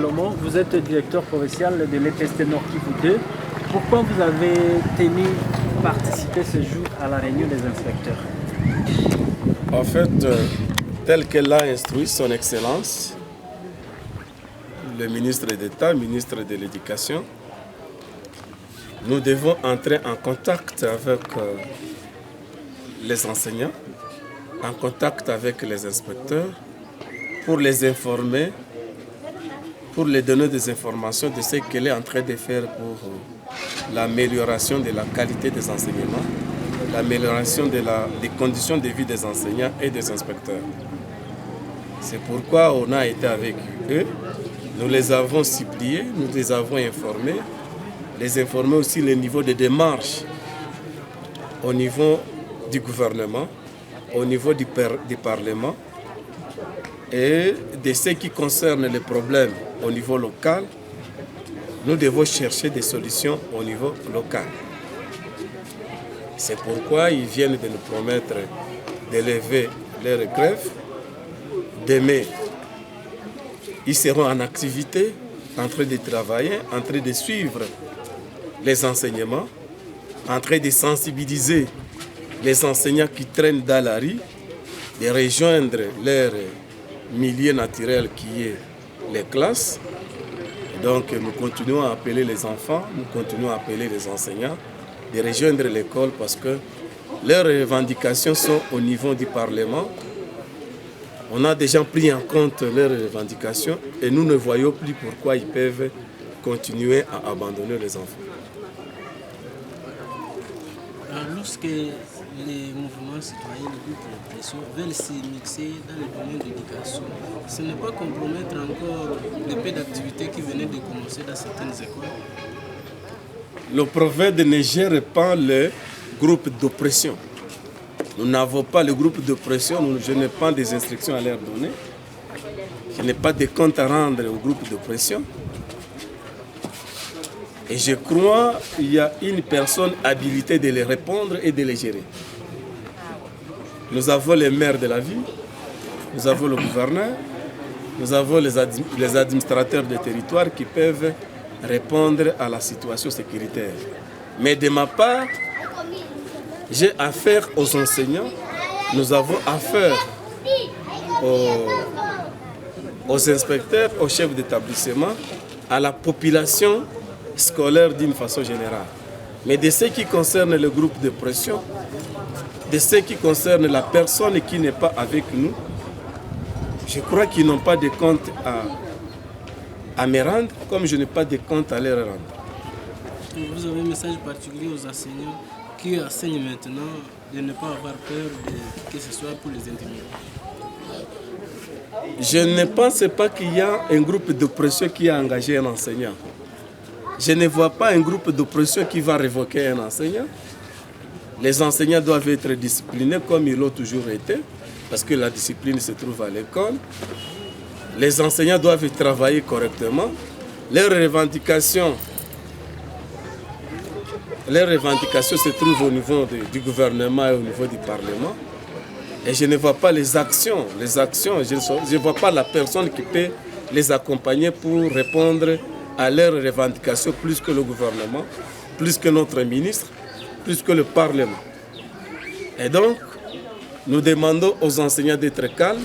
Salomon, vous êtes directeur provincial de l'EPST Nord Kivu 2. Pourquoi vous avez tenu participer ce jour à la réunion des inspecteurs? En fait, tel qu'elle l'a instruit son Excellence, le ministre d'État, ministre de l'Éducation, nous devons entrer en contact avec les enseignants, en contact avec les inspecteurs, pour les informer, pour les donner des informations de ce qu'elle est en train de faire pour l'amélioration de la qualité des enseignements, l'amélioration des conditions de vie des enseignants et des inspecteurs. C'est pourquoi on a été avec eux, nous les avons suppliés, nous les avons informés, les informer aussi le niveau de démarche au niveau du gouvernement, au niveau du Parlement et de ce qui concerne les problèmes au niveau local. Nous devons chercher des solutions au niveau local. C'est pourquoi ils viennent de nous promettre d'élever leur grève. Demain, ils seront en activité, en train de travailler, en train de suivre les enseignements, en train de sensibiliser les enseignants qui traînent dans la rue, de rejoindre leur milieu naturel qui est les classes. Donc nous continuons à appeler les enfants, nous continuons à appeler les enseignants de rejoindre l'école parce que leurs revendications sont au niveau du Parlement. On a déjà pris en compte leurs revendications et nous ne voyons plus pourquoi ils peuvent continuer à abandonner les enfants. Lorsque les mouvements citoyens, les groupes de pression veulent s'immiscer dans le domaine de l'éducation, ce n'est pas compromettre encore le peu d'activités qui venaient de commencer dans certaines écoles? Le prophète ne gère pas les groupes d'oppression. Nous n'avons pas le groupe d'oppression, je n'ai pas des instructions à leur donner. Je n'ai pas de comptes à rendre au groupe d'oppression. Et je crois qu'il y a une personne habilitée de les répondre et de les gérer. Nous avons les maires de la ville, nous avons le gouverneur, nous avons les administrateurs des territoires qui peuvent répondre à la situation sécuritaire. Mais de ma part, j'ai affaire aux enseignants, nous avons affaire aux inspecteurs, aux chefs d'établissement, à la population scolaire d'une façon générale. Mais de ce qui concerne le groupe de pression, de ce qui concerne la personne qui n'est pas avec nous, je crois qu'ils n'ont pas de compte à me rendre, comme je n'ai pas de compte à leur rendre. Vous avez un message particulier aux enseignants qui enseignent maintenant de ne pas avoir peur que ce soit pour les intimider? Je ne pense pas qu'il y a un groupe de pression qui a engagé un enseignant. Je ne vois pas un groupe d'oppression qui va révoquer un enseignant. Les enseignants doivent être disciplinés comme ils l'ont toujours été, parce que la discipline se trouve à l'école. Les enseignants doivent travailler correctement. Leurs revendications se trouvent au niveau du gouvernement et au niveau du Parlement. Et je ne vois pas les actions, je ne vois pas la personne qui peut les accompagner pour répondre à leurs revendications plus que le gouvernement, plus que notre ministre, plus que le Parlement. Et donc, nous demandons aux enseignants d'être calmes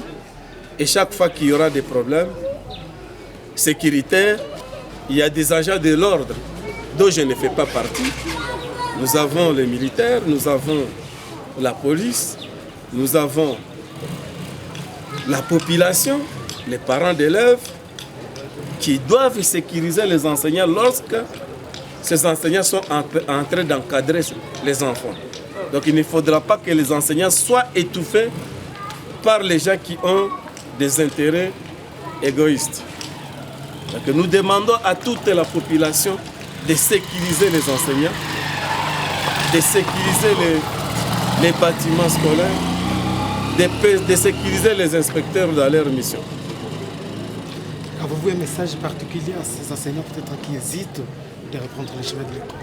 et chaque fois qu'il y aura des problèmes sécuritaires, il y a des agents de l'ordre dont je ne fais pas partie. Nous avons les militaires, nous avons la police, nous avons la population, les parents d'élèves, qui doivent sécuriser les enseignants lorsque ces enseignants sont en train d'encadrer les enfants. Donc il ne faudra pas que les enseignants soient étouffés par les gens qui ont des intérêts égoïstes. Donc nous demandons à toute la population de sécuriser les enseignants, de sécuriser les bâtiments scolaires, de sécuriser les inspecteurs dans leur mission. Avez-vous un message particulier à ces enseignants peut-être qui hésitent de reprendre le chemin de l'école?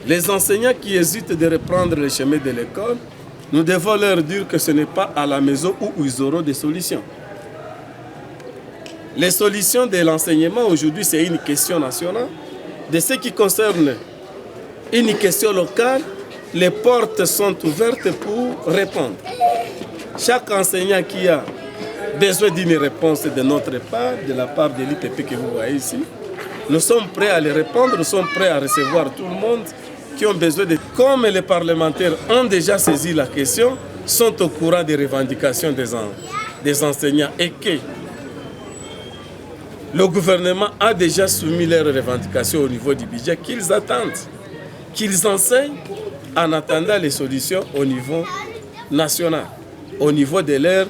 Les enseignants qui hésitent de reprendre le chemin de l'école, nous devons leur dire que ce n'est pas à la maison où ils auront des solutions. Les solutions de l'enseignement aujourd'hui, c'est une question nationale. De ce qui concerne une question locale, les portes sont ouvertes pour répondre. Chaque enseignant qui a besoin d'une réponse de notre part, de la part de l'ITP que vous voyez ici, nous sommes prêts à les répondre, nous sommes prêts à recevoir tout le monde qui ont besoin de... Comme les parlementaires ont déjà saisi la question, sont au courant des revendications des enseignants et que le gouvernement a déjà soumis leurs revendications au niveau du budget qu'ils attendent, qu'ils enseignent en attendant les solutions au niveau national, au niveau de leurs